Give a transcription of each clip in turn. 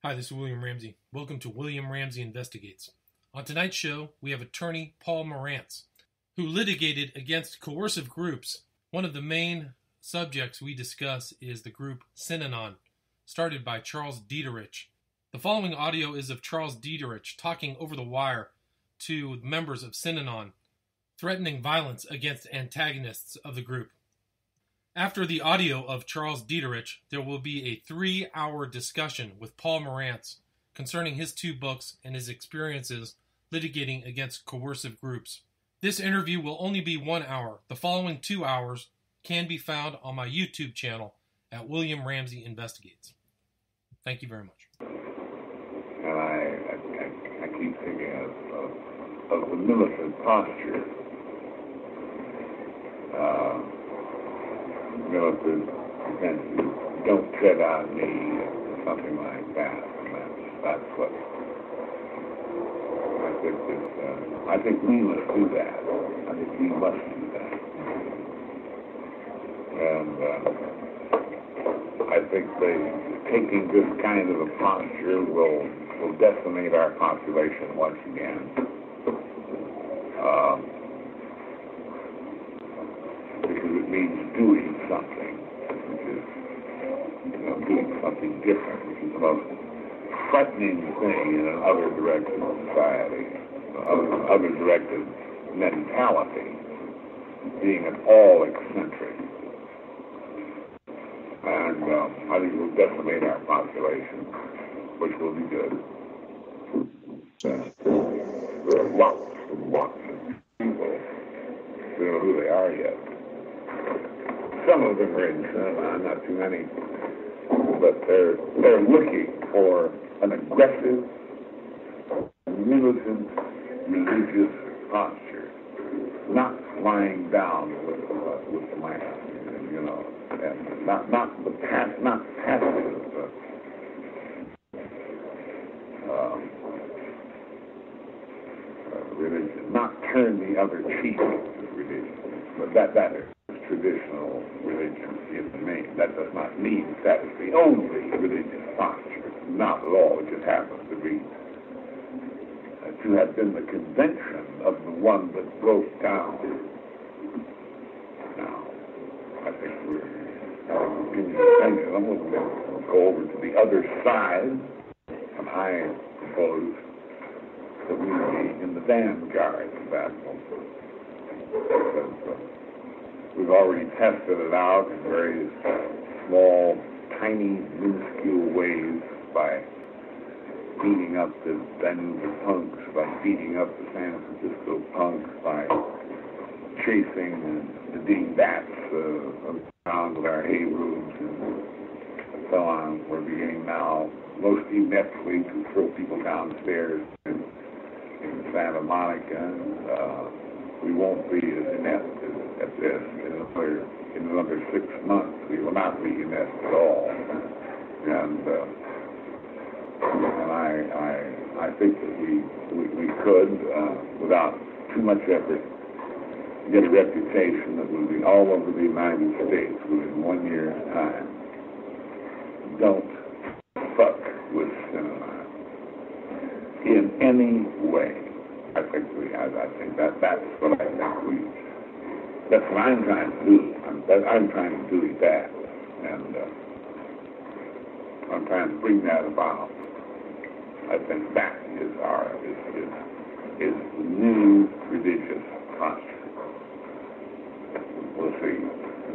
Hi, this is William Ramsey. Welcome to William Ramsey Investigates. On tonight's show, we have attorney Paul Morantz, who litigated against coercive groups. One of the main subjects we discuss is the group Synanon, started by Charles Dieterich. The following audio is of Charles Dieterich talking over the wire to members of Synanon, threatening violence against antagonists of the group. After the audio of Charles Dieterich, there will be a 3-hour discussion with Paul Morantz concerning his 2 books and his experiences litigating against coercive groups. This interview will only be 1 hour. The following 2 hours can be found on my YouTube channel at William Ramsey Investigates. Thank you very much. And I keep thinking of the militant posture. Militant defenses, don't tread on me, something like that. And that's what I think we must do that. I think we must do that. And I think taking this kind of a posture will decimate our population once again. Because it means doing something, which is, doing something different, which is the most frightening thing in an other-directed society, other-directed mentality, being at all eccentric. And I think it will decimate our population, which will be good. There are lots and lots of people who don't know who they are yet. Some of them are in Synanon, not too many, but they're looking for an aggressive, militant, religious posture, not lying down with the man, and not passive, religion, not turn the other cheek religion, but that is traditional religion in the main. That does not mean that is the only religious posture. Not at all. It just happens to be to have been the convention of the one that broke down. Now, I think we're continuing the pendulum. We'll go over to the other side, and I propose that we be in the vanguard of that movement. We've already tested it out in various small, tiny, minuscule ways by beating up the Vancouver punks, by beating up the San Francisco punks, by chasing the dingbats around with our hay roofs and so on. We're beginning now, most ineptly, to throw people downstairs in Santa Monica. We won't be as inept at this in another 6 months. We will not be inept at all. And I think that we could, without too much effort, get a reputation that will be all over the United States within 1 year's time. Don't fuck with Synanon in any way. I think that's what that's what I'm trying to do. I'm trying to do that, and I'm trying to bring that about. I think that is is the new religious posture. We'll see.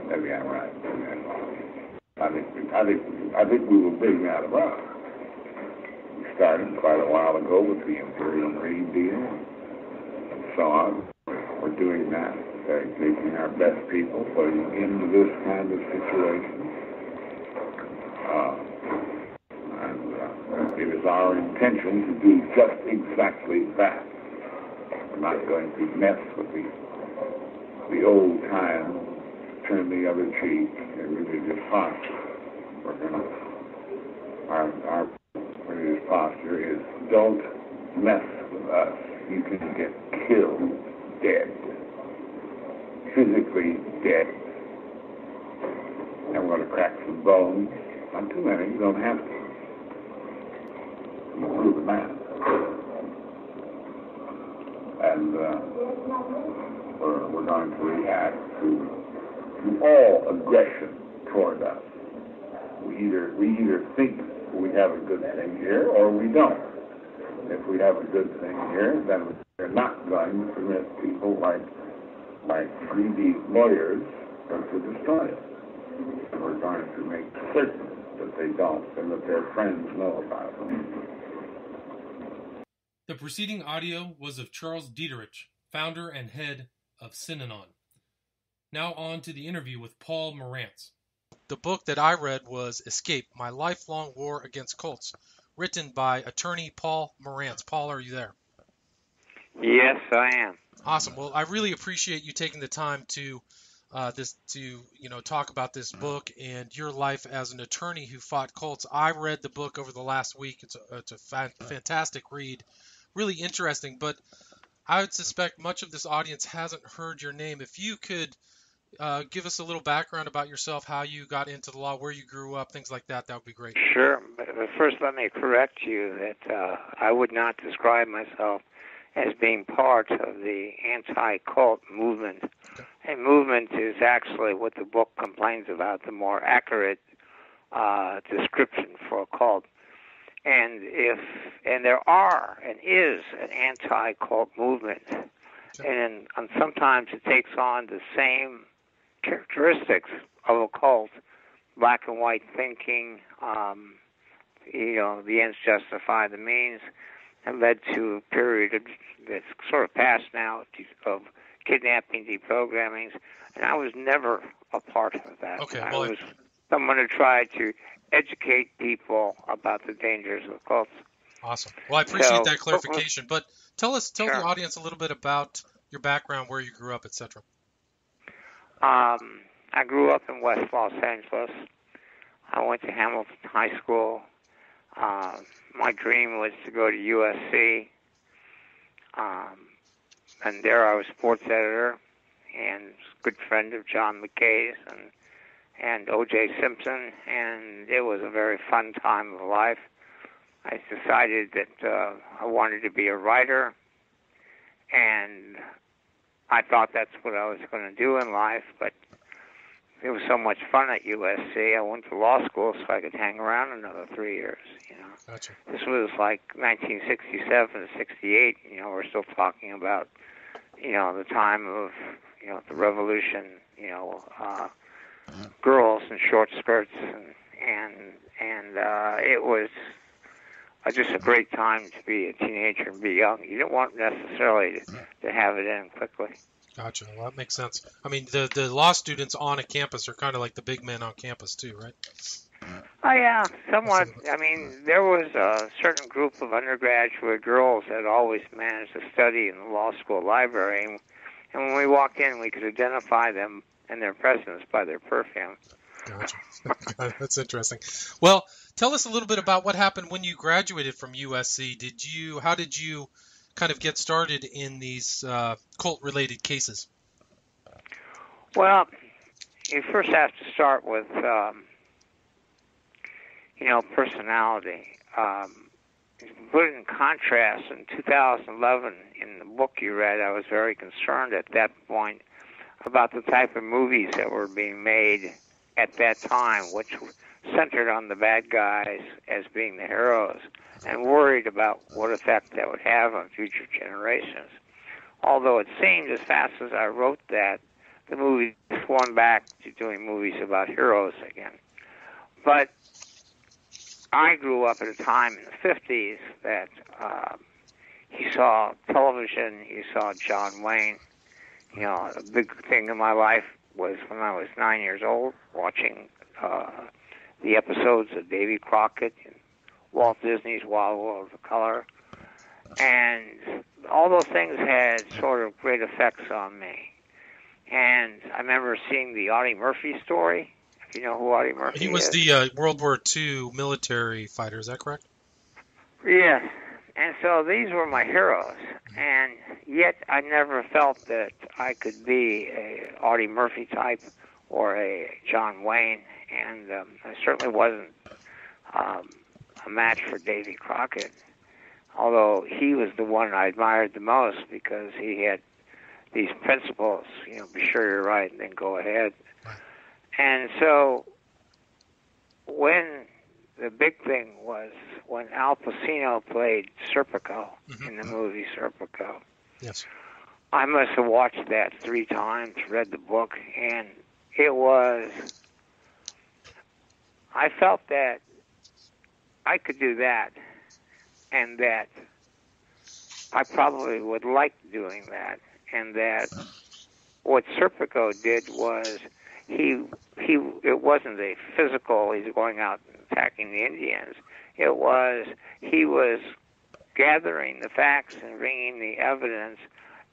Maybe I'm right. I think we will bring that about. We started quite a while ago with the Imperial Green Deal and so on. We're doing that. Taking our best people, putting them into this kind of situation. And it is our intention to do just exactly that. We're not going to mess with the old time, turn the other cheek, and religious posture. We're going to, our religious posture is, don't mess with us. You can get killed dead. Physically dead. And we're going to crack some bones. Not too many, you don't have to. man. And we're going to react to all aggression toward us. We either think we have a good thing here or we don't. If we have a good thing here, then we're not going to permit people like greedy lawyers to destroy it. We're going to make certain that they don't and that their friends know about them. The preceding audio was of Charles Dieterich, founder and head of Synanon. Now on to the interview with Paul Morantz. The book that I read was Escape, My Lifelong War Against Cults, written by attorney Paul Morantz. Paul, are you there? Yes, I am. Awesome. Well, I really appreciate you taking the time to talk about this book and your life as an attorney who fought cults. I read the book over the last week. It's a fantastic read, really interesting. But I would suspect much of this audience hasn't heard your name. If you could give us a little background about yourself, how you got into the law, where you grew up, things like that, that would be great. Sure. But first, let me correct you that I would not describe myself as being part of the anti-cult movement. Okay. A movement is actually what the book complains about, the more accurate description for a cult. And there is an anti-cult movement, and sometimes it takes on the same characteristics of a cult, black and white thinking, the ends justify the means, and led to a period that's sort of past now of kidnapping, deprogrammings, and I was never a part of that. Okay, I was someone who tried to educate people about the dangers of cults. Awesome. Well, I appreciate that clarification, but tell the audience a little bit about your background, where you grew up, etc. I grew up in West Los Angeles. I went to Hamilton High School. My dream was to go to USC, and there I was sports editor and good friend of John McKay's and O.J. Simpson, and it was a very fun time of life. I decided that I wanted to be a writer, and I thought that's what I was going to do in life, but it was so much fun at USC. I went to law school so I could hang around another 3 years, Gotcha. This was like 1967 to 68, we're still talking about, the time of, the revolution, girls in short skirts, and it was just a great time to be a teenager and be young. You didn't want necessarily to have it in quickly. Gotcha. Well, that makes sense. I mean, the law students on a campus are kind of like the big men on campus too, right? Oh, yeah, somewhat. I mean, there was a certain group of undergraduate girls that always managed to study in the law school library, and when we walked in, we could identify them and their presence by their perfume. Gotcha. That's interesting. Well, tell us a little bit about what happened when you graduated from USC. How did you kind of get started in these cult-related cases? Well, you first have to start with, personality. Put it in contrast, in 2011, in the book you read, I was very concerned at that point about the type of movies that were being made at that time, which centered on the bad guys as being the heroes, and worried about what effect that would have on future generations. Although it seemed as fast as I wrote that, the movie swung back to doing movies about heroes again. But I grew up at a time in the 50s that he saw television, he saw John Wayne. A big thing in my life was when I was 9 years old, watching the episodes of Davy Crockett and Walt Disney's Wild World of Color. And all those things had sort of great effects on me. And I remember seeing the Audie Murphy story. If you know who Audie Murphy is. He was the World War II military fighter, is that correct? Yes. And so these were my heroes. And yet I never felt that I could be a Audie Murphy type or a John Wayne. And I certainly wasn't a match for Davy Crockett. although he was the one I admired the most because he had these principles, be sure you're right and then go ahead. Right. And so when the big thing was when Al Pacino played Serpico in the movie Serpico. Yes. I must have watched that 3 times, read the book, and it was, I felt that I could do that, and that I probably would like doing that, and that what Serpico did was it wasn't a physical, he's going out and attacking the Indians. It was, he was gathering the facts and bringing the evidence,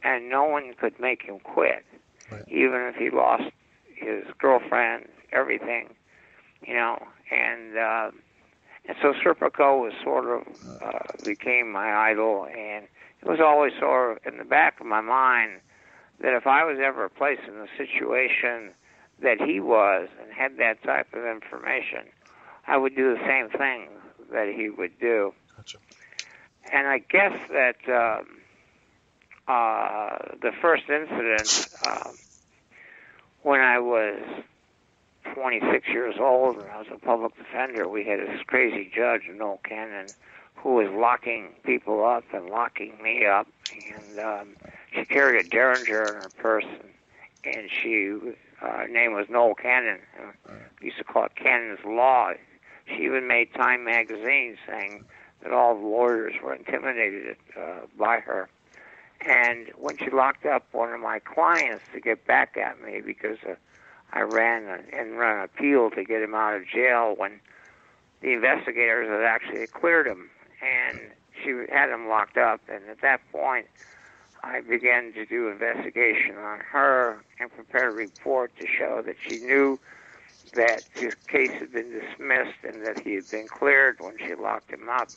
and no one could make him quit, right. Even if he lost his girlfriend, everything, and so Serpico was sort of became my idol, and it was always sort of in the back of my mind that if I was ever placed in a situation that he was and had that type of information, I would do the same thing that he would do. Gotcha. And I guess that the first incident, when I was 26 years old and I was a public defender, we had this crazy judge, Noel Cannon, who was locking people up and locking me up. And she carried a Derringer in her purse, and her name was Noel Cannon. We used to call it Cannon's Law. She even made Time magazine saying that all the lawyers were intimidated by her. And when she locked up one of my clients to get back at me because I ran an appeal to get him out of jail when the investigators had actually cleared him, and she had him locked up. And at that point, I began to do investigation on her and prepare a report to show that she knew that his case had been dismissed and that he had been cleared when she locked him up.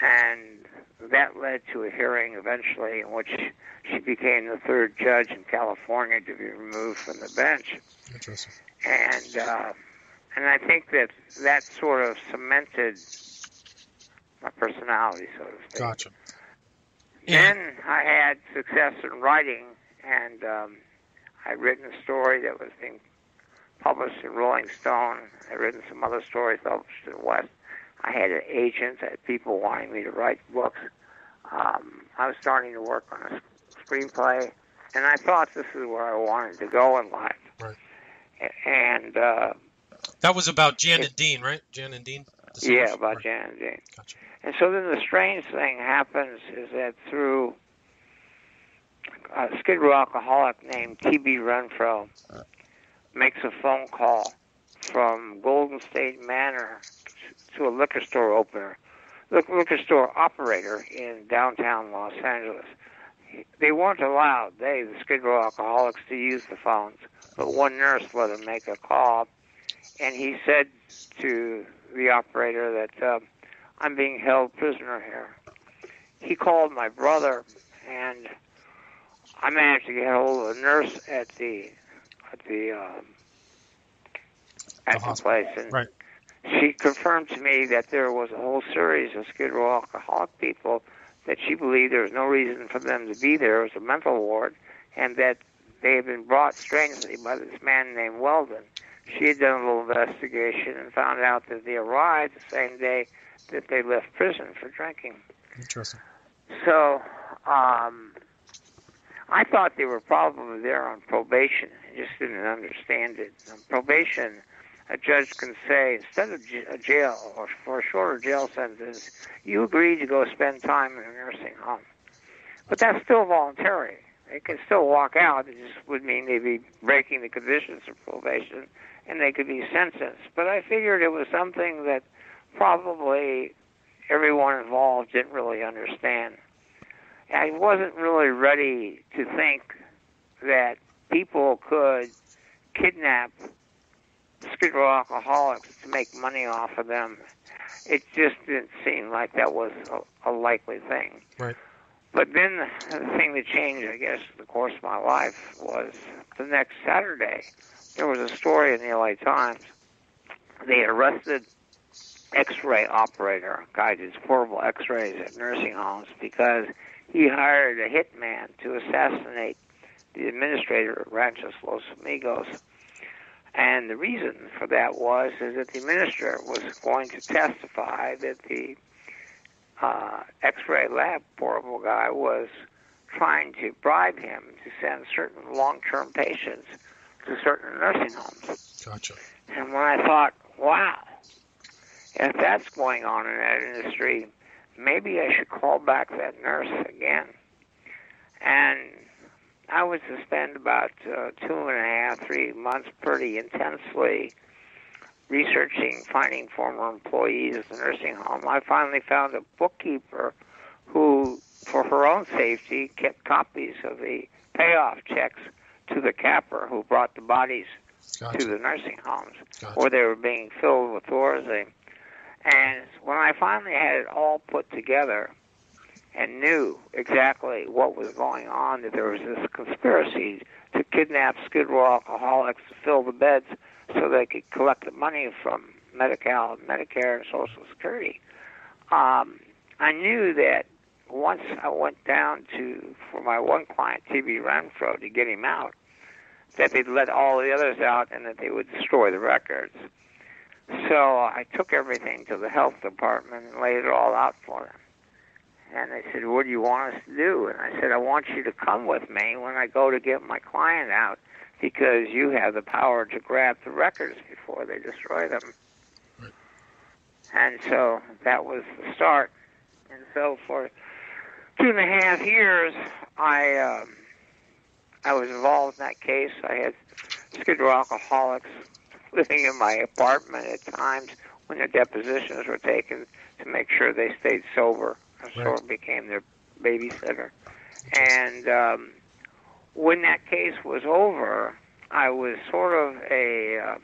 And that led to a hearing eventually in which she became the 3rd judge in California to be removed from the bench. Interesting. And I think that sort of cemented my personality, so to speak. Gotcha. Then I had success in writing, and I'd written a story that was being published in Rolling Stone. I'd written some other stories published in West. I had an agent, I had people wanting me to write books. I was starting to work on a screenplay, and I thought this is where I wanted to go in life. Right. And that was about Jan and Dean, right? Jan and Dean? Yeah, about right. Jan and Dean. Gotcha. And so then the strange thing happens is that through a Skid Row alcoholic named T.B. Renfro makes a phone call from Golden State Manor to a liquor store operator in downtown Los Angeles. They weren't allowed, the Skid Row alcoholics, to use the phones, but one nurse let him make a call, and he said to the operator that I'm being held prisoner here. He called my brother, and I managed to get hold of a nurse at the place, and right. She confirmed to me that there was a whole series of Skid Row alcoholic people that she believed there was no reason for them to be there. It was a mental ward, and that they had been brought strangely by this man named Weldon. She had done a little investigation and found out that they arrived the same day that they left prison for drinking. Interesting. So I thought they were probably there on probation. I just didn't understand it. On probation, a judge can say, instead of a jail or for a shorter jail sentence, you agree to go spend time in a nursing home. But that's still voluntary. They can still walk out. It just would mean they'd be breaking the conditions of probation, and they could be sentenced. But I figured it was something that probably everyone involved didn't really understand. I wasn't really ready to think that people could kidnap Skid Row alcoholics to make money off of them. It just didn't seem like that was a likely thing. Right. But then the thing that changed, I guess, the course of my life was the next Saturday. There was a story in the LA Times. They arrested X-ray operator, a guy that does portable X-rays at nursing homes, because he hired a hitman to assassinate the administrator at Ranchos Los Amigos. And the reason for that was is that the administrator was going to testify that the X-ray lab portable guy was trying to bribe him to send certain long-term patients to certain nursing homes. Gotcha. And when I thought, wow, if that's going on in that industry, maybe I should call back that nurse again. And I would spend about 2.5, 3 months pretty intensely researching, finding former employees at the nursing home. I finally found a bookkeeper who, for her own safety, kept copies of the payoff checks to the capper who brought the bodies to the nursing homes where they were being filled with Thorazine. And when I finally had it all put together and knew exactly what was going on, that there was this conspiracy to kidnap Skid Row alcoholics to fill the beds so they could collect the money from Medi-Cal, Medicare, and Social Security, I knew that once I went down to, for my one client, T.B. Renfro, to get him out, that they'd let all the others out and that they would destroy the records. So I took everything to the health department and laid it all out for them. And they said, what do you want us to do? And I said, I want you to come with me when I go to get my client out, because you have the power to grab the records before they destroy them. Right. And so that was the start. And so for 2.5 years, I was involved in that case. I had Skid Row alcoholics living in my apartment at times when their depositions were taken to make sure they stayed sober. I sort of became their babysitter. And when that case was over, I was sort of a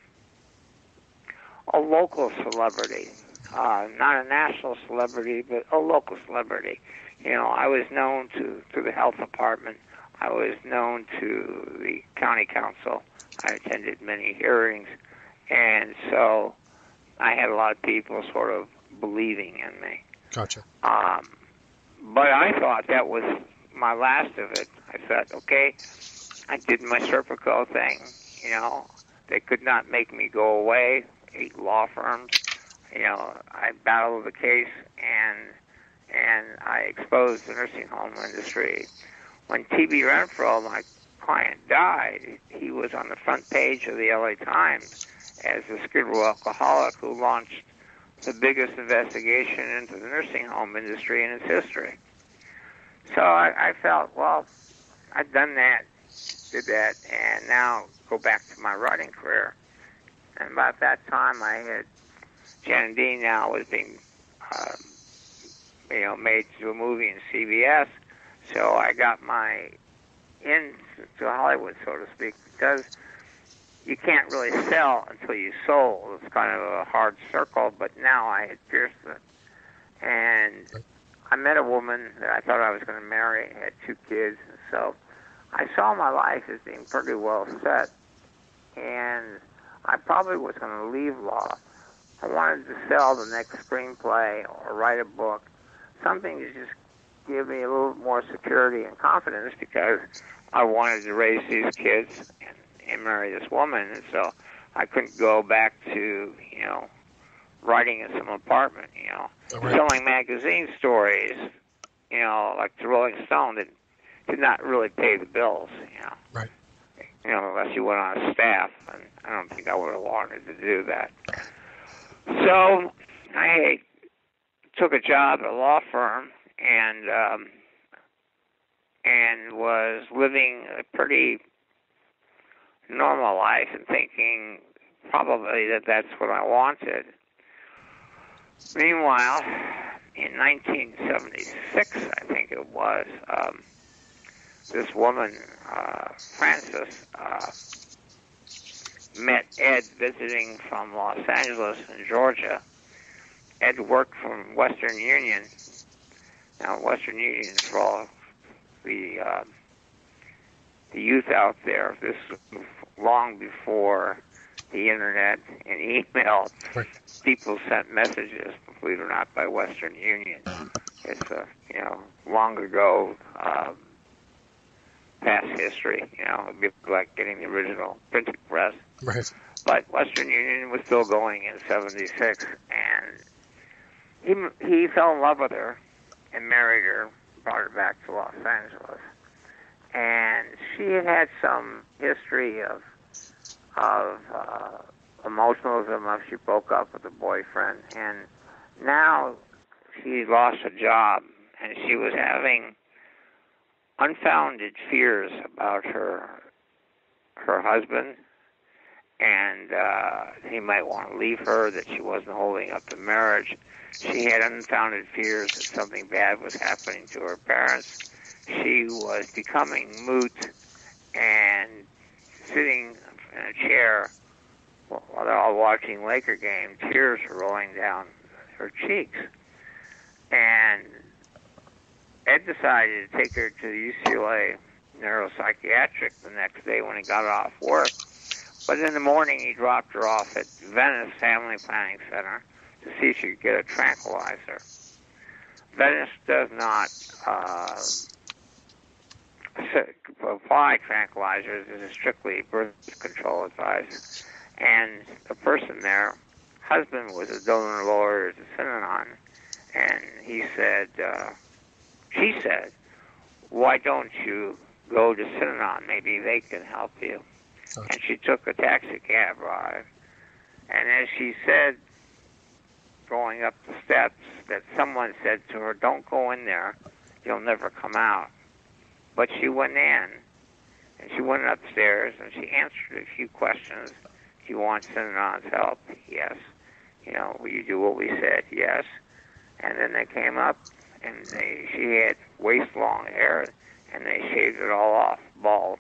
local celebrity, not a national celebrity, but a local celebrity. You know, I was known to the health department. I was known to the county council. I attended many hearings. And so I had a lot of people sort of believing in me. Gotcha. But I thought that was my last of it. I thought, okay, I did my Serpico thing. You know, they could not make me go away. 8 law firms. You know, I battled the case and I exposed the nursing home industry. When T.B. Renfro, my client, died, he was on the front page of the L.A. Times as the Skid Row alcoholic who launched the biggest investigation into the nursing home industry in its history. So I felt, well, I've done that, did that, and now go back to my writing career. And about that time, I had Jen and Dean now was being, made to a movie in CBS. So I got my into Hollywood, so to speak, because you can't really sell until you sold. It's kind of a hard circle, but now I had pierced it. And I met a woman that I thought I was going to marry, had 2 kids, so I saw my life as being pretty well set, and I probably was going to leave law. I wanted to sell the next screenplay or write a book, something to just give me a little more security and confidence, because I wanted to raise these kids and marry this woman, and so I couldn't go back to, writing in some apartment, selling magazine stories, like the Rolling Stone that did not really pay the bills, Right. Unless you went on staff, and I don't think I would have wanted to do that. So I took a job at a law firm and was living a pretty normal life and thinking probably that that's what I wanted. Meanwhile, in 1976, I think it was, this woman, Frances, met Ed visiting from Los Angeles and Georgia. Ed worked from Western Union. Now, Western Union, for all the youth out there, this was long before the internet and email. Right. People sent messages, believe it or not, by Western Union. It's long ago, past history. It'd be like getting the original printing press. Right. But Western Union was still going in '76, and he fell in love with her and married her, brought her back to Los Angeles. And she had some history of emotionalism after she broke up with a boyfriend, and now she lost a job, and she was having unfounded fears about her husband, and he might want to leave her, that she wasn't holding up the marriage. She had unfounded fears that something bad was happening to her parents. She was becoming moot and sitting in a chair while they're all watching Laker game. Tears were rolling down her cheeks. And Ed decided to take her to the UCLA neuropsychiatric the next day when he got off work. But in the morning, he dropped her off at Venice Family Planning Center to see if she could get a tranquilizer. Venice does not apply tranquilizers. It is strictly birth control advice. And the person there, husband was a donor lawyer to Synanon, and she said, why don't you go to Synanon? Maybe they can help you. Okay. And she took a taxi cab ride. And as she said, going up the steps, that someone said to her, don't go in there, you'll never come out. But she went in, and she went upstairs, and she answered a few questions. Do you want Synanon's help? Yes. Will you do what we said? Yes. And then they came up, and she had waist-long hair, and they shaved it all off, bald.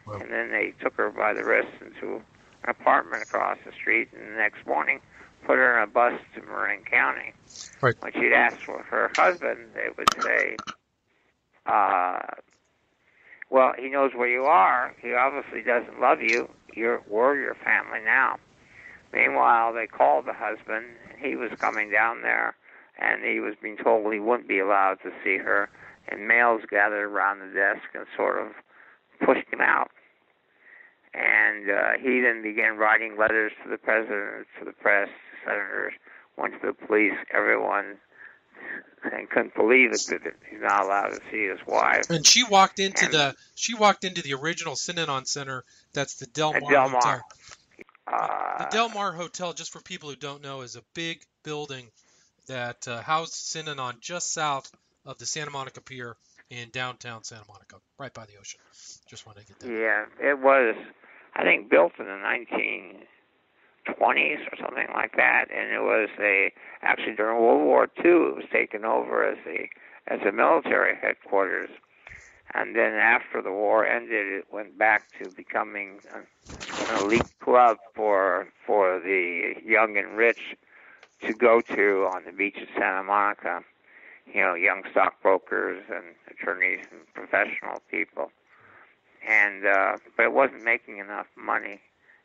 Wow. And then they took her by the wrist into an apartment across the street, and the next morning put her in a bus to Marin County. Right. When she'd ask for her husband, they would say, well, he knows where you are. He obviously doesn't love you. We're your family now. Meanwhile, they called the husband, and he was coming down there, and he was being told he wouldn't be allowed to see her, and males gathered around the desk and sort of pushed him out. And he then began writing letters to the president, to the press, to senators, went to the police, everyone, and couldn't believe it that he's not allowed to see his wife. And she walked into the original Synanon Center. That's the Del Mar Hotel. The Del Mar Hotel, just for people who don't know, is a big building that housed Synanon just south of the Santa Monica Pier in downtown Santa Monica, right by the ocean. Just wanted to get that. Yeah, it was, I think, built in the 1920s or something like that, and it was actually during World War II, it was taken over as a military headquarters. And then after the war ended, it went back to becoming an elite club for the young and rich to go to on the beach of Santa Monica. Young stockbrokers and attorneys and professional people. And but it wasn't making enough money,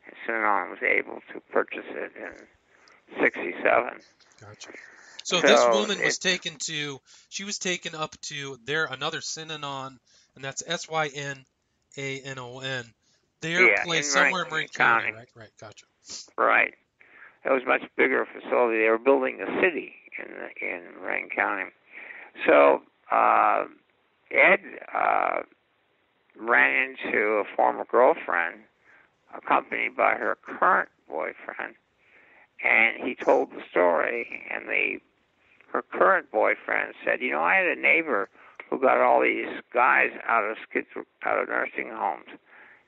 and Synanon was able to purchase it in '67. Gotcha. So this woman was taken up to another Synanon, and that's Synanon. Their place somewhere in Marin County. Right, gotcha. Right. It was a much bigger facility. They were building a city in Marin County. So Ed ran into a former girlfriend, accompanied by her current boyfriend, and he told the story. And her current boyfriend said, I had a neighbor who got all these guys out of nursing homes,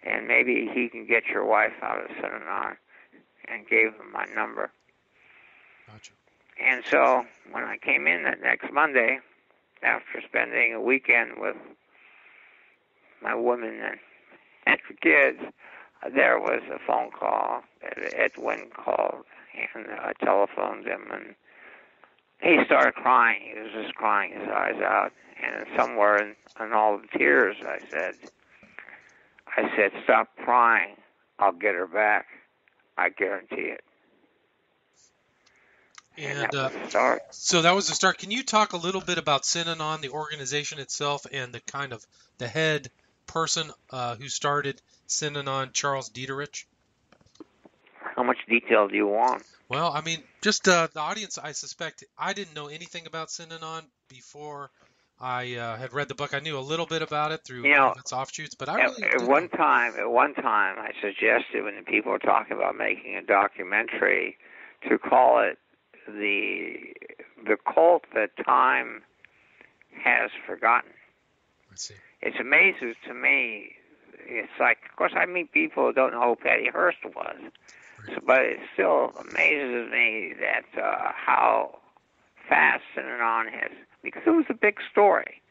and maybe he can get your wife out of Synanon, and gave him my number. Gotcha. And so when I came in that next Monday, after spending a weekend with my woman and the kids, there was a phone call. Edwin called, and I telephoned him, and he started crying. He was just crying his eyes out. And somewhere in all the tears, I said, stop crying. I'll get her back. I guarantee it. And that was the start. So that was the start. Can you talk a little bit about Synanon, the organization itself, and the kind of the head person who started Synanon, Charles Dieterich? How much detail do you want? Well, I mean, just the audience, I suspect, I didn't know anything about Synanon before I had read the book. I knew a little bit about it through its offshoots, but I really at one time, I suggested when people were talking about making a documentary to call it the cult that time has forgotten. I see. It amazes to me. It's like, of course, I meet people who don't know who Patty Hearst was, so, but it still amazes me that how fast Synanon has, because it was a big story.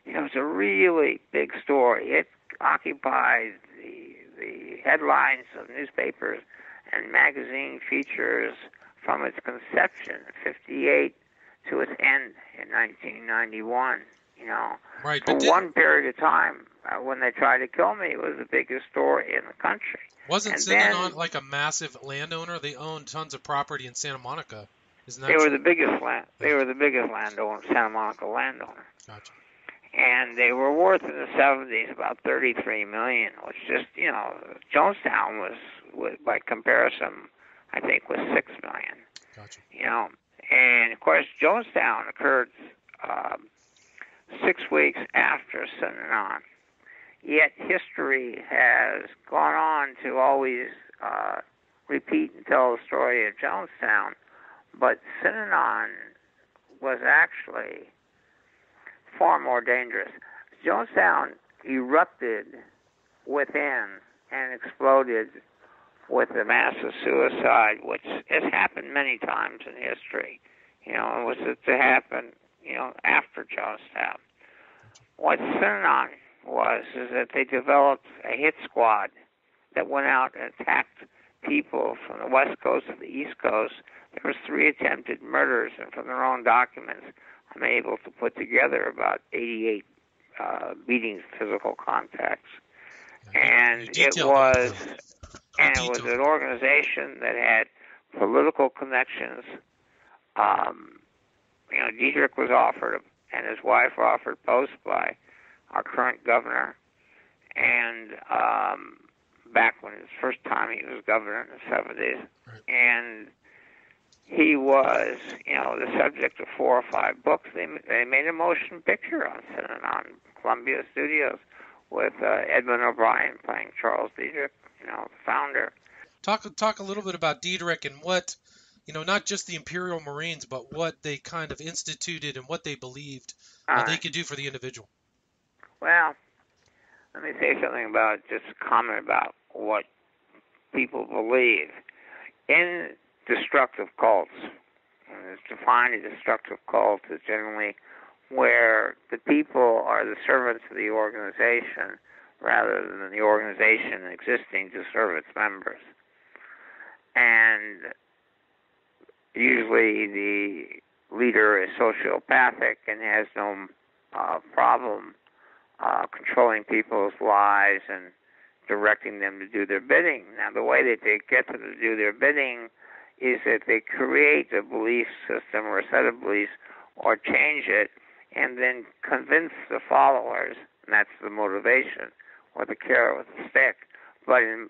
It was a really big story. It occupied the headlines of newspapers and magazine features from its conception, 1958, to its end in 1991. Right, for one period of time, when they tried to kill me, it was the biggest story in the country. Wasn't Synanon like a massive landowner? They owned tons of property in Santa Monica. Isn't that They true? were the biggest landowner, Santa Monica landowner. Gotcha. And they were worth in the 70s about $33 million, which just, Jonestown was, by comparison, I think was $6 million. Gotcha. And of course, Jonestown occurred 6 weeks after Synanon. Yet history has gone on to always repeat and tell the story of Jonestown. But Synanon was actually far more dangerous. Jonestown erupted within and exploded with a massive suicide, which has happened many times in history. It was to happen, after Jonestown. What Synanon is that they developed a hit squad that went out and attacked people from the West Coast to the East Coast. There was 3 attempted murders, and from their own documents, I'm able to put together about 88 beatings, physical contacts. And it was an organization that had political connections. Dietrich was offered, and his wife were offered posts by our current governor. And back when his first time he was governor in the 70s. Right. And he was, the subject of 4 or 5 books. They made a motion picture on Synanon, Columbia Studios, with Edmund O'Brien playing Charles Dietrich, the founder. Talk a little bit about Dietrich and what, not just the Imperial Marines, but what they kind of instituted and what they believed they could do for the individual. Well, let me say something about, just a comment about what people believe. In destructive cults, and it's defined a destructive cult is generally where the people are the servants of the organization rather than the organization existing to serve its members. And usually the leader is sociopathic and has no problem controlling people's lives and directing them to do their bidding. Now, the way that they get them to do their bidding is that they create a belief system or a set of beliefs or change it and then convince the followers, and that's the motivation, or the carrot with the stick. But in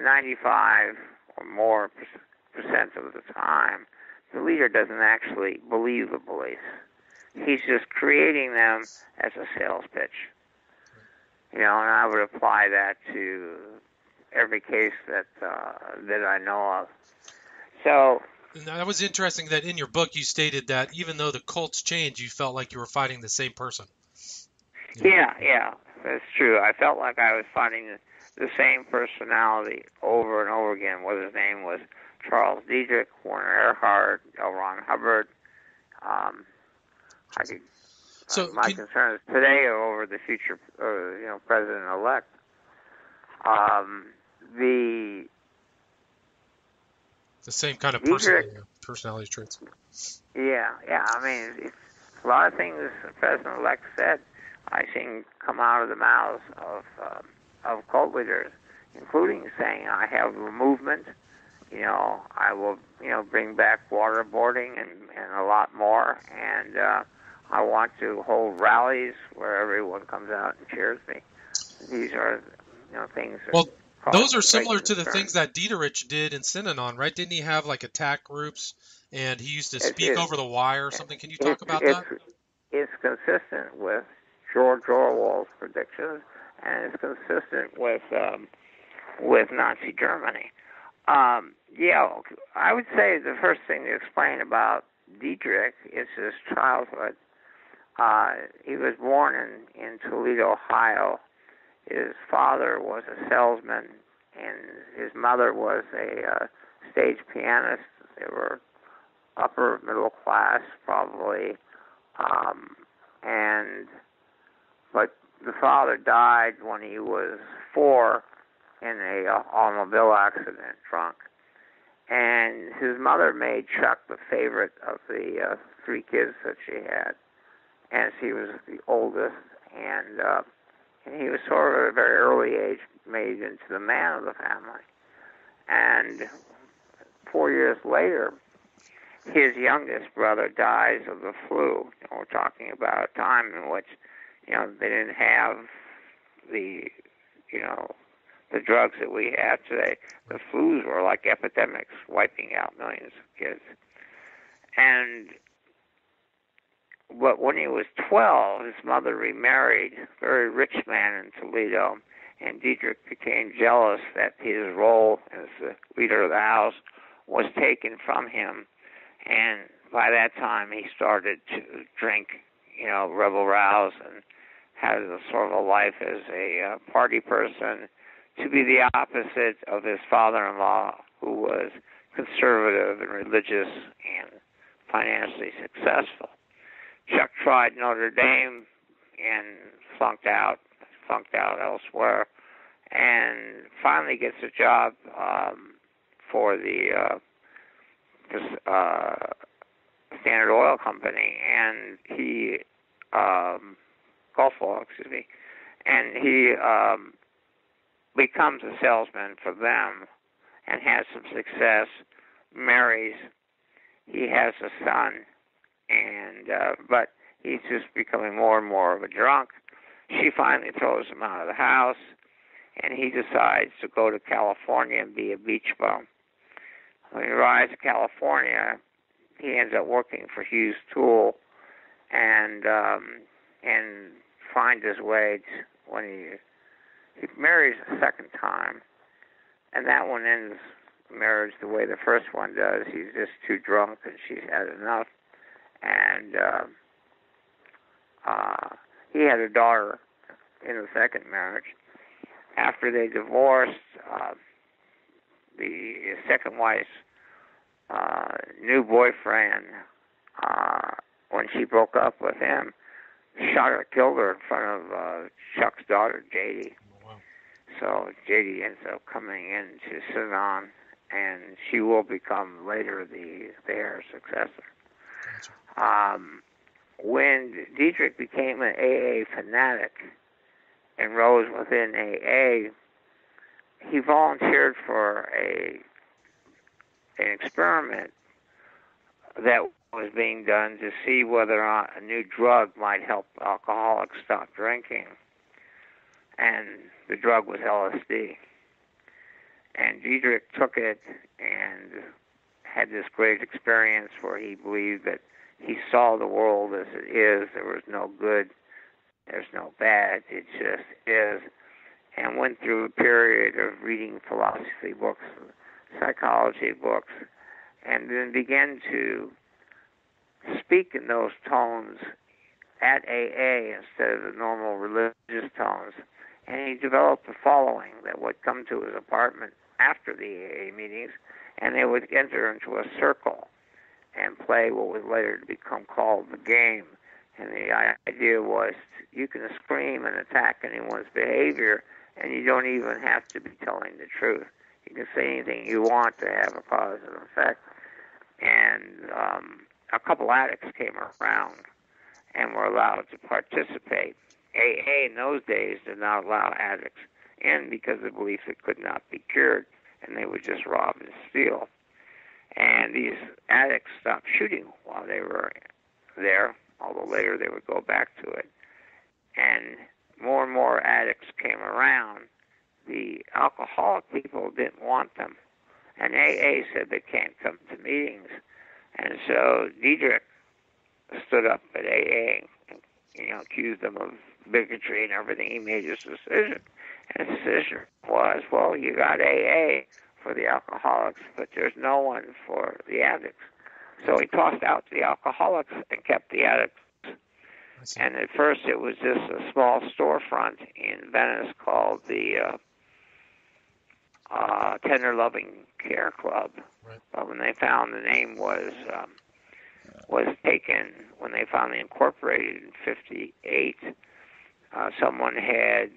95 or more percent of the time, the leader doesn't actually believe the beliefs. He's just creating them as a sales pitch. And I would apply that to every case that I know of. So that was interesting that in your book you stated that even though the cults changed, you felt like you were fighting the same person. Yeah, that's true. I felt like I was fighting the same personality over and over again, whether his name was Charles Dietrich, Werner Erhard, L. Ron Hubbard. My concerns today are over the future, president-elect. The same kind of personality traits. Yeah. I mean, a lot of things the president-elect said I seen come out of the mouths of cult leaders, including saying I have a movement I will, bring back waterboarding and a lot more. And I want to hold rallies where everyone comes out and cheers me. These are, things that Well, those are cause great similar to the concern. things that Dieterich did in Synanon, right? Didn't he have like attack groups and he used to It's, speak it's, over the wire or something? Can you talk it's, about it's, that? it's consistent with George Orwell's predictions, and it's consistent with Nazi Germany. I would say the first thing to explain about Dietrich is his childhood. He was born in Toledo, Ohio. His father was a salesman, and his mother was a stage pianist. They were upper middle class, probably, but the father died when he was 4 in a automobile accident, drunk. And his mother made Chuck the favorite of the 3 kids that she had, and he was the oldest, and he was sort of at a very early age made into the man of the family. And 4 years later, his youngest brother dies of the flu. We're talking about a time in which, they didn't have the drugs that we have today. The flus were like epidemics, wiping out millions of kids. But when he was 12, his mother remarried a very rich man in Toledo, and Dietrich became jealous that his role as the leader of the house was taken from him. And by that time, he started to drink, rebel rouse, and had a sort of a life as a party person, to be the opposite of his father-in-law, who was conservative and religious and financially successful. Chuck tried Notre Dame and flunked out elsewhere, and finally gets a job for the Standard Oil Company, and he Gulf Oil, excuse me, and he becomes a salesman for them and has some success, marries, he has a son, and but he's just becoming more and more of a drunk. She finally throws him out of the house, and he decides to go to California and be a beach bum. When he arrives in California, he ends up working for Hughes Tool, and finds his way when he marries a second time, and that one ends marriage the way the first one does. He's just too drunk, and she's had enough. And he had a daughter in the second marriage. After they divorced, the second wife's new boyfriend, when she broke up with him, shot her, killed her in front of Chuck's daughter, J.D. Wow. So J.D. ends up coming into Synanon, and she will become later the heir successor. When Dietrich became an AA fanatic and rose within AA, he volunteered for an experiment that was being done to see whether or not a new drug might help alcoholics stop drinking. And the drug was LSD. And Dietrich took it and had this great experience where he believed that he saw the world as it is. There was no good, there's no bad, it just is. And went through a period of reading philosophy books, psychology books, and then began to speak in those tones at AA instead of the normal religious tones. And he developed a following that would come to his apartment after the AA meetings, and they would enter into a circle and play what was later to become called the game. And the idea was you can scream and attack anyone's behavior, and you don't even have to be telling the truth. You can say anything you want to have a positive effect. And a couple addicts came around and were allowed to participate. AA in those days did not allow addicts in because of the belief it could not be cured. and they would just rob and steal. And these addicts stopped shooting while they were there, although later they would go back to it. And more addicts came around. The alcoholic people didn't want them. And AA said they can't come to meetings. And so Diederich stood up at AA and, accused them of bigotry and everything. He made his decision. And his decision was, well, you got AA for the alcoholics, but there's no one for the addicts. So he tossed out the alcoholics and kept the addicts. And at first it was just a small storefront in Venice called the Tender Loving Care Club. Right. But when they found the name was taken, when they finally incorporated in '58, someone had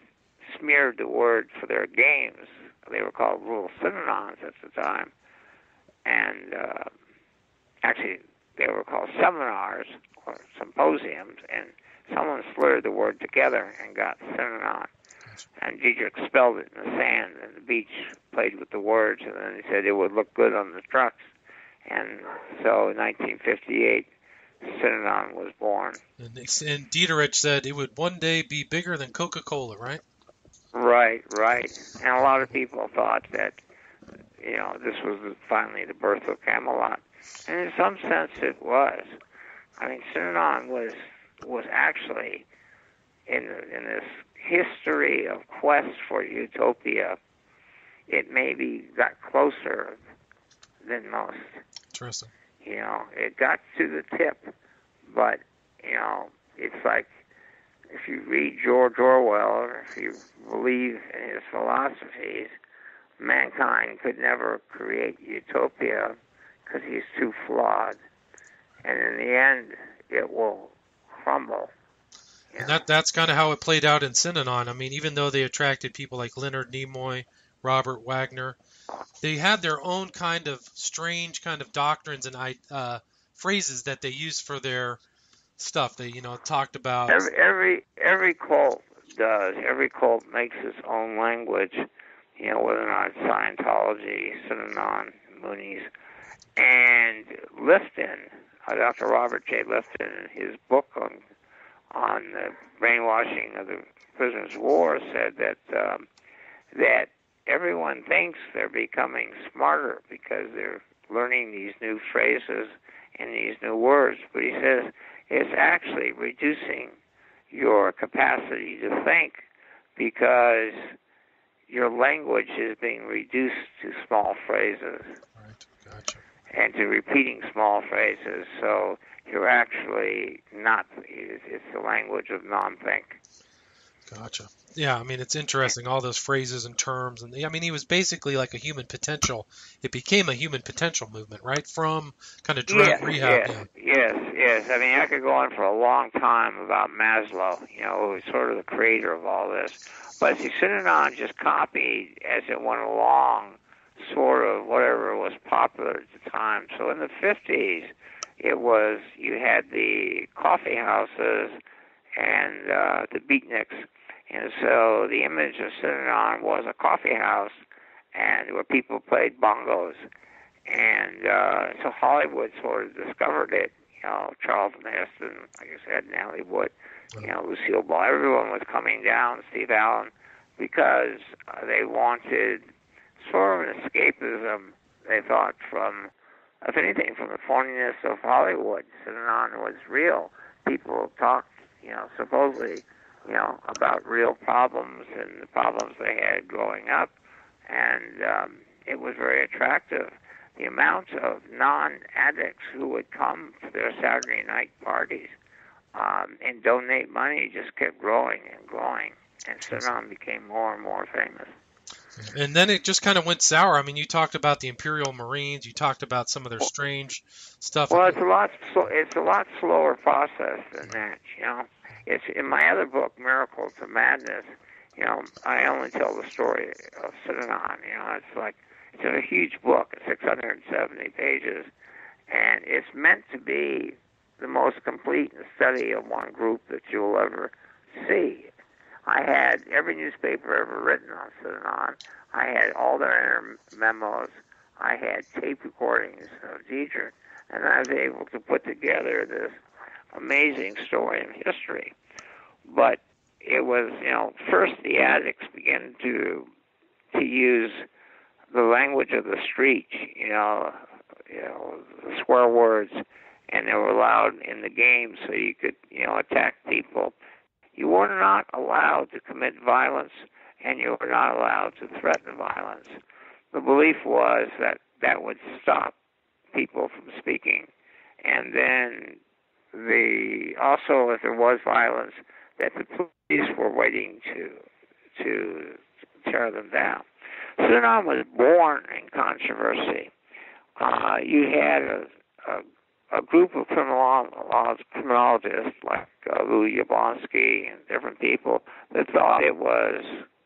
smeared the word for their games. They were called Rule Synonons at the time. And actually, they were called seminars or symposiums, and someone slurred the word together and got Synanon. And Diederich spelled it in the sand, and the beach played with the words, and then he said it would look good on the trucks. And so in 1958, Synanon was born. And Diederich said it would one day be bigger than Coca-Cola, right? Right. And a lot of people thought that, this was finally the birth of Camelot. And in some sense it was. I mean, Synanon was actually in this history of quest for utopia, it maybe got closer than most. Interesting. It got to the tip, but, it's like if you read George Orwell or if you believe in his philosophies, mankind could never create utopia because he's too flawed. And in the end, it will crumble. And that's kind of how it played out in Synanon. I mean, even though they attracted people like Leonard Nimoy, Robert Wagner, they had their own kind of strange kind of doctrines and phrases that they used for their stuff. They, talked about every cult does. Every cult makes its own language. Whether or not it's Scientology, Synanon, Moonies, and Lifton, Dr. Robert J. Lifton, in his book on the brainwashing of the prisoners of war, said that everyone thinks they're becoming smarter because they're learning these new phrases and these new words. But he says it's actually reducing your capacity to think because your language is being reduced to small phrases. Right, gotcha. And to repeating small phrases. So you're actually not, it's the language of non-think. Gotcha. Yeah, I mean, it's interesting, all those phrases and terms. And I mean, he was basically like a human potential. It became a human potential movement, right? From kind of drug rehab. Yes. I mean, I could go on for a long time about Maslow, who was sort of the creator of all this. But see, Synanon just copied, as it went along, sort of whatever was popular at the time. So in the 50s, you had the coffee houses and the beatniks. And so the image of Synanon was a coffee house and where people played bongos. And so Hollywood sort of discovered it. Charlton Heston, like I said, Natalie Wood, Lucille Ball. Everyone was coming down, Steve Allen, because they wanted sort of an escapism, they thought, from, if anything, from the phoniness of Hollywood. Synanon was real. People talked, supposedly, about real problems and the problems they had growing up, and it was very attractive. The amount of non-addicts who would come to their Saturday night parties and donate money just kept growing and growing, and Synanon became more and more famous. And then it just kind of went sour. I mean, you talked about the Imperial Marines. You talked about some of their strange stuff. Well, it's a lot slower process than that. It's in my other book, Miracle to Madness. I only tell the story of Synanon. It's a huge book, 670 pages, and it's meant to be the most complete study of one group that you'll ever see. I had every newspaper ever written on Synanon. I had all their memos. I had tape recordings of Diedrich, and I was able to put together this amazing story of history. But it was, first the addicts began to use the language of the street, the swear words, and they were allowed in the game so you could, attack people. You were not allowed to commit violence, and you were not allowed to threaten violence. The belief was that that would stop people from speaking. And then also, if there was violence, that the police were waiting to tear them down. Synanon was born in controversy. You had a group of criminologists like Louis Jablonski and different people that thought it was,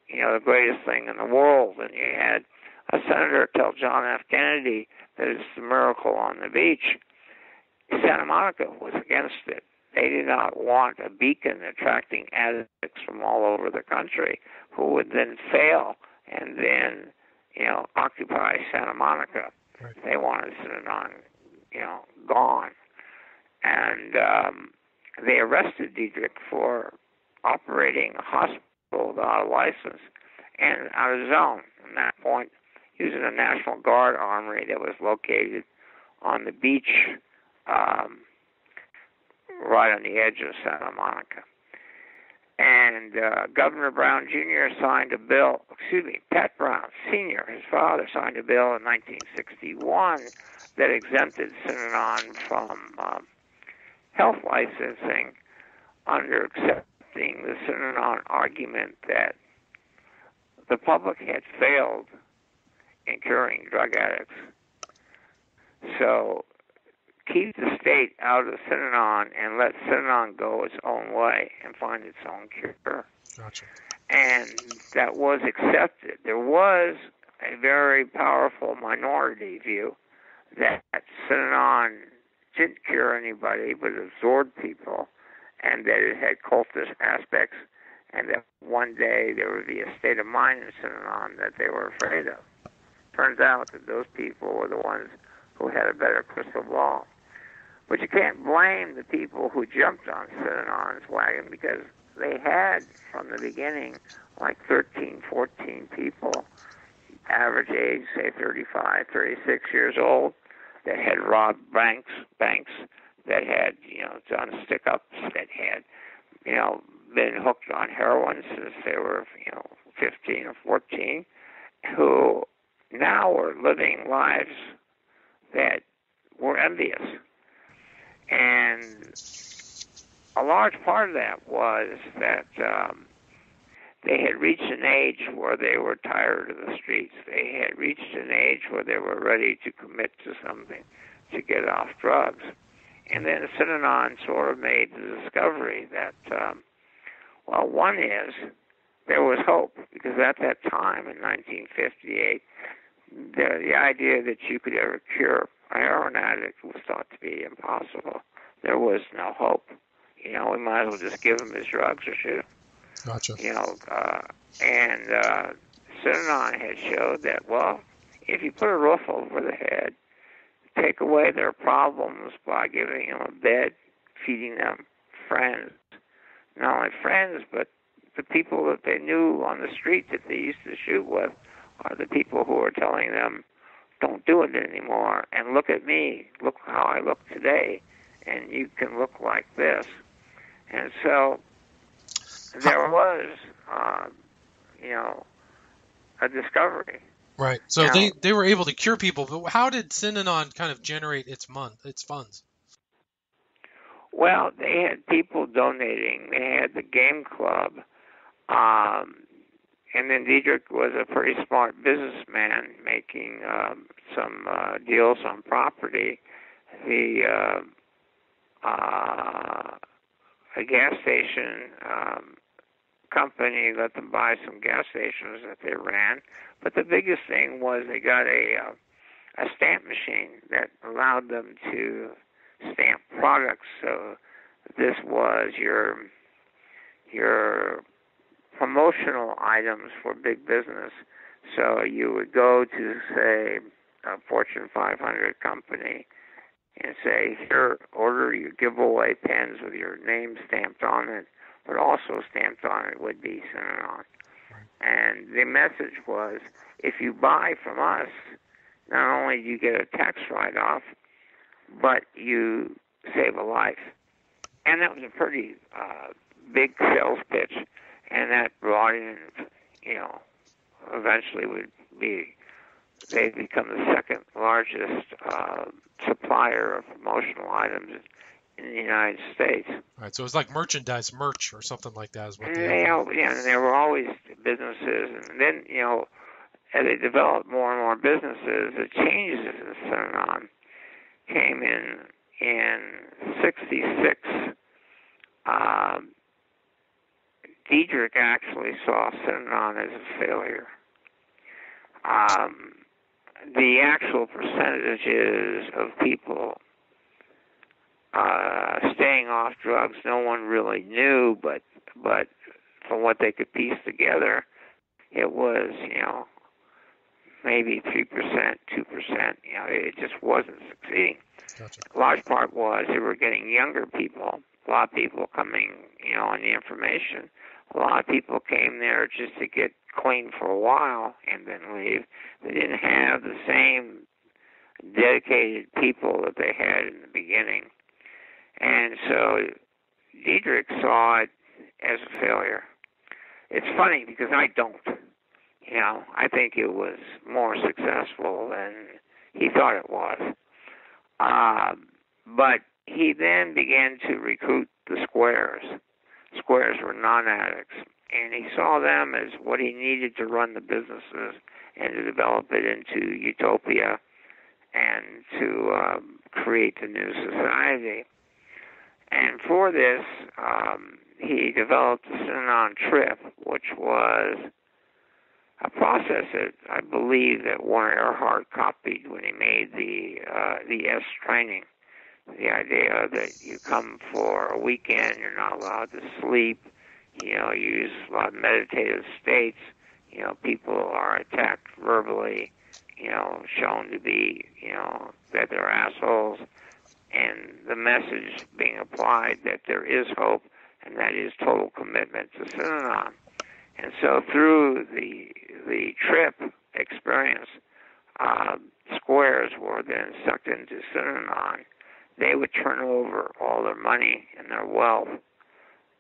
the greatest thing in the world. And you had a senator tell John F. Kennedy that it's the miracle on the beach. Santa Monica was against it. They did not want a beacon attracting addicts from all over the country who would then fail and then, occupy Santa Monica. Right. They wanted Synanon, gone. And they arrested Diedrich for operating a hospital without a license and out of zone. At that point, using a National Guard armory that was located on the beach right on the edge of Santa Monica. And Governor Brown Jr. signed a bill, Pat Brown Sr., his father, signed a bill in 1961 that exempted Synanon from health licensing under accepting the Synanon argument that the public had failed in curing drug addicts. So keep the state out of Synanon and let Synanon go its own way and find its own cure. Gotcha. And that was accepted. There was a very powerful minority view that Synanon didn't cure anybody but absorbed people, and that it had cultist aspects, and that one day there would be a state of mind in Synanon that they were afraid of. Turns out that those people were the ones who had a better crystal ball. But you can't blame the people who jumped on Synanon's wagon, because they had, from the beginning, like 13, 14 people, average age, say 35, 36 years old, that had robbed banks, that had, done stick-ups, that had, been hooked on heroin since they were, 15 or 14, who now were living lives that were envious. And a large part of that was that they had reached an age where they were tired of the streets. They had reached an age where they were ready to commit to something, to get off drugs. And then Synanon sort of made the discovery that, one is there was hope, because at that time in 1958, the idea that you could ever cure a heroin addict was thought to be impossible. There was no hope. We might as well just give him his drugs or shoot him. Gotcha. And Synanon had showed that, if you put a roof over their head, take away their problems by giving them a bed, feeding them friends, not only friends, but the people that they knew on the street that they used to shoot with are the people who are telling them, don't do it anymore, and look at me, look how I look today, and you can look like this. And so there was, a discovery. Right. So Now, they were able to cure people, but how did Synanon kind of generate its funds? Well, they had people donating. They had the game club. And then Diedrich was a pretty smart businessman, making some deals on property. A gas station company let them buy some gas stations that they ran. But the biggest thing was they got a stamp machine that allowed them to stamp products. So this was your promotional items for big business. So you would go to, say, a Fortune 500 company and say, here, order your giveaway pens with your name stamped on it, but also stamped on it would be Synanon. And the message was, if you buy from us, not only do you get a tax write-off, but you save a life. And that was a pretty big sales pitch, and that brought in, eventually they'd become the second largest supplier of promotional items in the United States. All right, so it was like merch or something like that is what And they there were always businesses, and then, as they developed more and more businesses, the changes in Synanon came in 1966. Diedrich actually saw Synanon as a failure. The actual percentages of people staying off drugs, no one really knew, but from what they could piece together, it was, maybe 3%, 2%. It just wasn't succeeding. Gotcha. A large part was they were getting younger people. A lot of people coming, on the information. A lot of people came there just to get clean for a while and then leave. They didn't have the same dedicated people that they had in the beginning. And so Diedrich saw it as a failure. It's funny because I don't. I think it was more successful than he thought it was. But he then began to recruit the squares. Squares were non-addicts, and he saw them as what he needed to run the businesses and to develop it into utopia and to create the new society. And for this, he developed the Synanon trip, which was a process that I believe that Warren Earhart copied when he made the S training. The idea that you come for a weekend, you're not allowed to sleep, you use a lot of meditative states, people are attacked verbally, shown to be, that they're assholes, and the message being applied that there is hope, and that is total commitment to Synanon. And so through the trip experience, squares were then sucked into Synanon. They would turn over all their money and their wealth.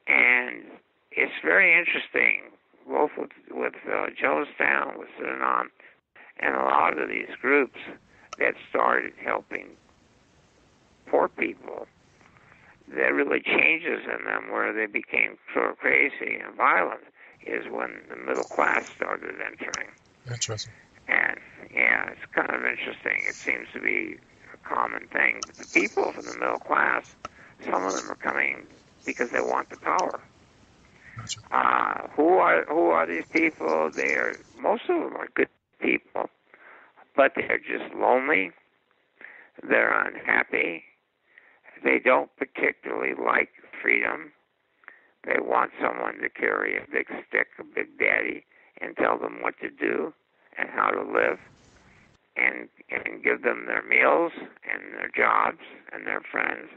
And it's very interesting, both with Jonestown, with Synanon, and a lot of these groups that started helping poor people. That really changes in them where they became sort of crazy and violent is when the middle class started entering. Interesting. And, it's kind of interesting. It seems to be common thing. But the people from the middle class, some of them are coming because they want the power. Gotcha. Who are these people? Most of them are good people, but they're just lonely. They're unhappy. They don't particularly like freedom. They want someone to carry a big stick, a big daddy, and tell them what to do and how to live, and give them their meals and their jobs and their friends,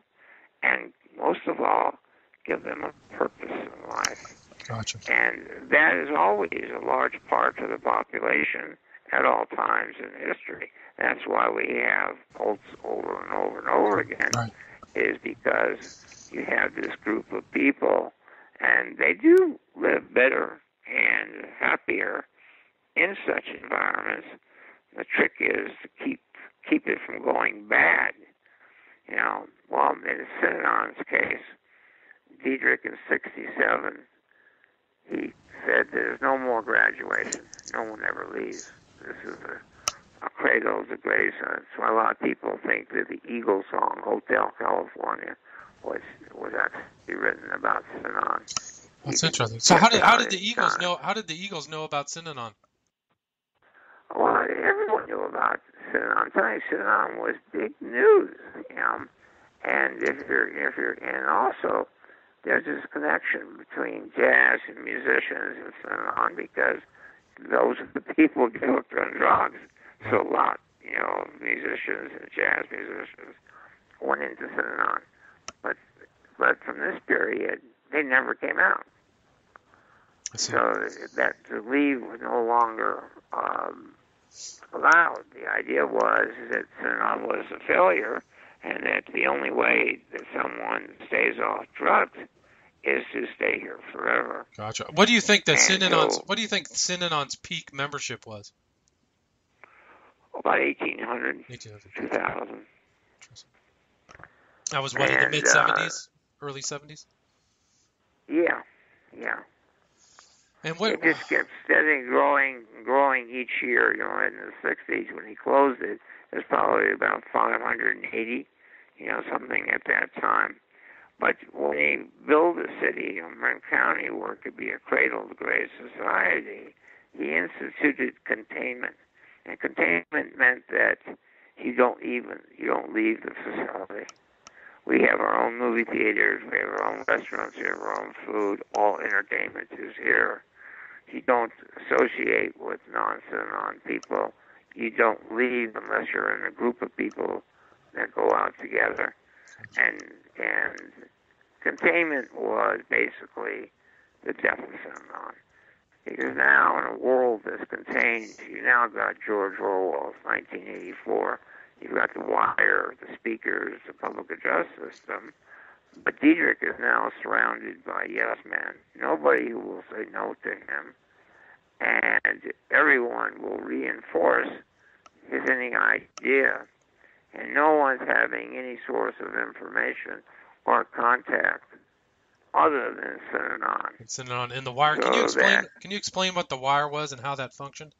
and most of all, give them a purpose in life. Gotcha. And that is always a large part of the population at all times in history. That's why we have cults over and over and over again, Right. is because you have this group of people, and they do live better and happier in such environments. The trick is to keep it from going bad. Well, in Synanon's case, Diedrich in 1967, he said there's no more graduation. No one ever leaves. This is a cradle to grave. That's why a lot of people think that the Eagles song, Hotel California, was actually written about Synanon. That's interesting. So how did the Eagles know? How did the Eagles know about Synanon? Well, everyone knew about Synanon. I'm telling you, Synanon was big news. And and also there's this connection between jazz and musicians and Synanon because those are the people get hooked on drugs. So a lot, musicians and jazz musicians went into Synanon. But from this period, they never came out. So that to leave was no longer allowed. The idea was that Synanon was a failure, and that the only way that someone stays off drugs is to stay here forever. Gotcha. What do you think that Synanon's? So, What do you think Synanon's peak membership was? about 1800, 1800. 2000. That was what, in the mid 70s, early 70s. Yeah. And what? It just kept steadily growing each year. In the 60s when he closed it, it was probably about 580, something at that time. But when he built a city in Morantz County where it could be a cradle of the great society, he instituted containment. And containment meant that you don't leave the facility. We have our own movie theaters, we have our own restaurants, we have our own food, all entertainment is here. You don't associate with non-Synanon people. You don't leave unless you're in a group of people that go out together. And containment was basically the death of Synanon. Because now in a world that's contained, you now got George Orwell's 1984. You've got the wire, the speakers, the public address system. But Diederik is now surrounded by yes men. Nobody who will say no to him. And everyone will reinforce his any idea. And no one's having any source of information or contact other than Synanon. Synanon in the wire. Can you explain what the wire was and how that functioned?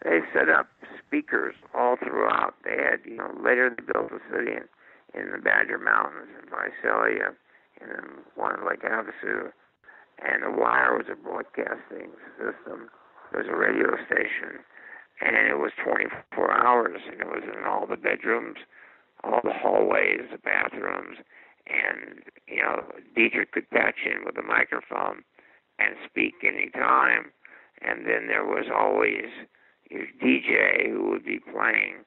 They set up speakers all throughout. They had, later they built a city in the Badger Mountains in Visalia, and then one in Lake Havasu. And the wire was a broadcasting system. It was a radio station, and it was 24 hours, and it was in all the bedrooms, all the hallways, the bathrooms, and, Diederik could patch in with a microphone and speak any time. And then there was always your DJ who would be playing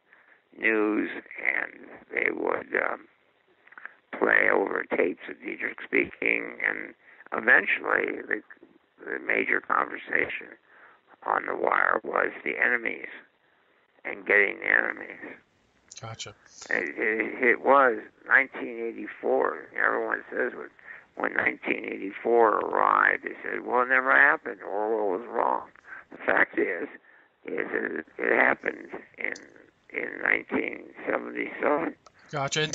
news, and they would play over tapes of Diederik speaking, and eventually the major conversation on the wire was the enemies and getting the enemies. Gotcha. It was 1984. Everyone says when 1984 arrived, they said, well, it never happened. Orwell was wrong. The fact is it happened in 1977. Gotcha. And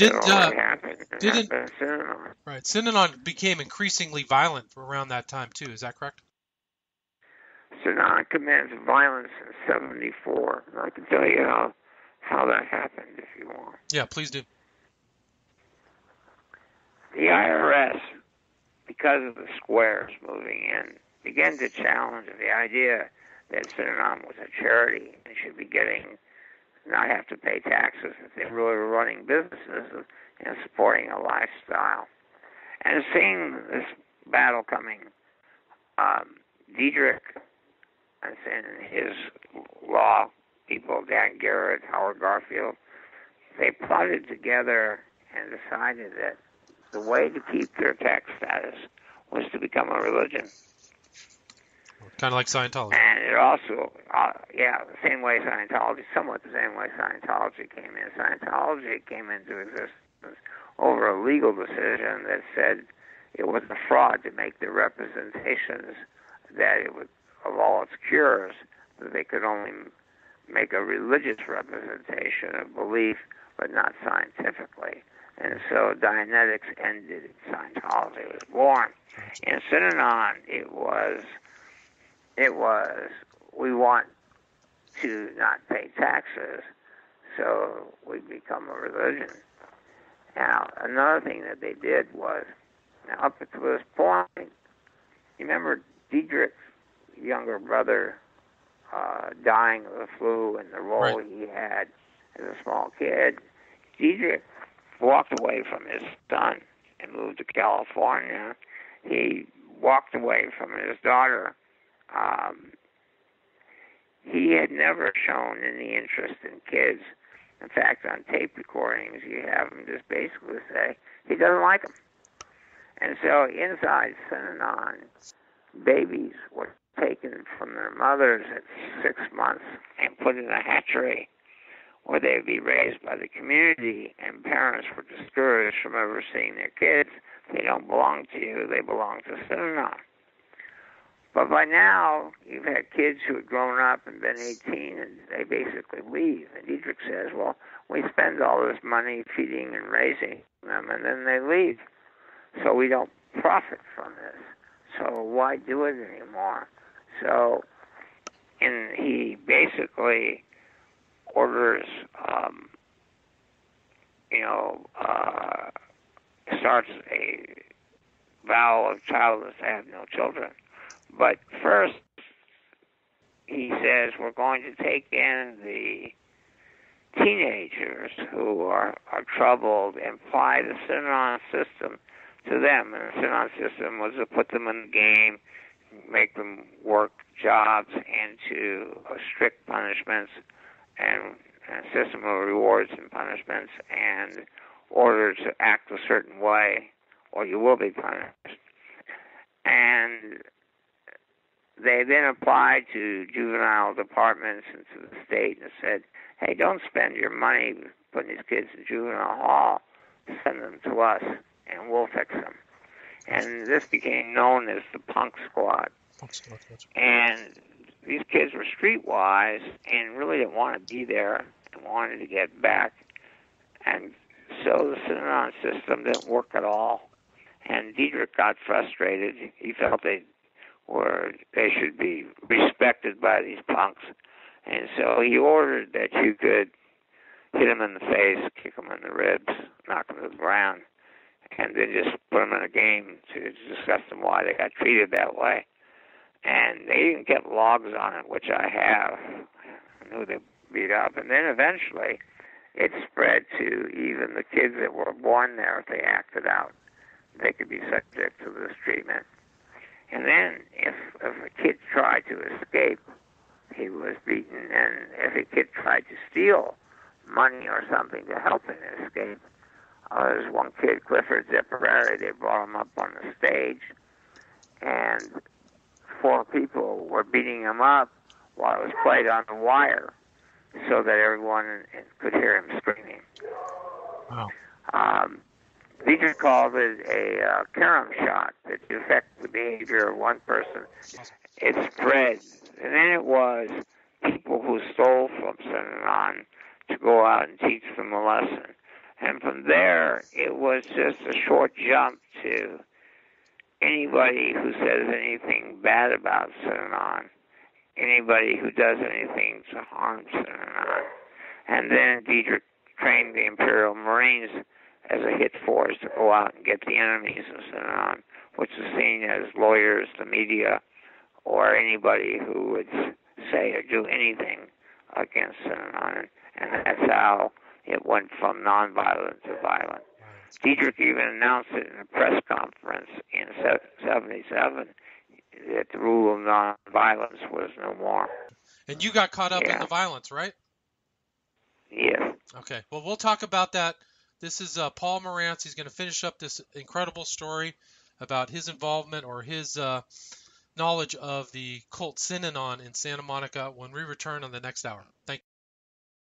Synanon became increasingly violent around that time too. Is that correct? Synanon commenced violence in 74. And I can tell you how that happened if you want. Yeah, please do. The IRS, because of the squares moving in, began to challenge the idea that Synanon was a charity and should be not have to pay taxes if they really were running businesses and supporting a lifestyle. And seeing this battle coming, Diederik and his law people, Dan Garrett, Howard Garfield, they plotted together and decided that the way to keep their tax status was to become a religion. Kind of like Scientology. And it also, the same way Scientology, somewhat the same way Scientology came in. Scientology came into existence over a legal decision that said it was a fraud to make the representations that it would, of all its cures, that they could only make a religious representation of belief, but not scientifically. And so Dianetics ended, Scientology was born. In Synanon, it was, we want to not pay taxes, so we become a religion. Now, another thing that they did was, now up to this point, you remember Diederik's younger brother dying of the flu and the role he had as a small kid. Diederik walked away from his son and moved to California, he walked away from his daughter. He had never shown any interest in kids. In fact, on tape recordings, you have him just basically say he doesn't like them. And so inside Synanon, babies were taken from their mothers at 6 months and put in a hatchery where they would be raised by the community, and parents were discouraged from ever seeing their kids. They don't belong to you, they belong to Synanon. But by now, you've had kids who had grown up and been 18, and they basically leave. And Diedrich says, well, we spend all this money feeding and raising them, and then they leave. So we don't profit from this. So why do it anymore? So he basically orders, starts a vow of childless to have no children. But first, he says, we're going to take in the teenagers who are troubled and apply the Synanon system to them. And the Synanon system was to put them in the game, make them work jobs, and to strict punishments and a system of rewards and punishments and order to act a certain way or you will be punished. And they then applied to juvenile departments and to the state and said, hey, don't spend your money putting these kids in juvenile hall. Send them to us, and we'll fix them. And this became known as the Punk Squad. And these kids were streetwise and really didn't want to be there and wanted to get back. And so the Synanon system didn't work at all. And Diedrich got frustrated. He felt they should be respected by these punks. And so he ordered that you could hit them in the face, kick them in the ribs, knock them to the ground, and then just put them in a game to discuss them why they got treated that way. And they even kept logs on it, which I have. I knew they beat up. And then eventually it spread to even the kids that were born there. If they acted out, they could be subject to this treatment. And then if a kid tried to escape, he was beaten. And if a kid tried to steal money or something to help him escape, there's one kid, Clifford Zipperary, they brought him up on the stage, and 4 people were beating him up while it was played on the wire so that everyone could hear him screaming. Wow. Diedrich called it a carom shot that affect the behavior of one person. It spread. And then it was people who stole from Synanon to go out and teach them a lesson. And from there, it was just a short jump to anybody who says anything bad about Synanon, anybody who does anything to harm Synanon. And then Diedrich trained the Imperial Marines as a hit force to go out and get the enemies of Synanon, which is seen as lawyers, the media, or anybody who would say or do anything against Synanon. And that's how it went from nonviolent to violent. Diedrich even announced it in a press conference in 1977 that the rule of nonviolence was no more. And you got caught up in the violence, right? Yes. Okay. Well, we'll talk about that. This is Paul Morantz. He's going to finish up this incredible story about his involvement or his knowledge of the cult Synanon in Santa Monica when we return on the next hour. Thank you.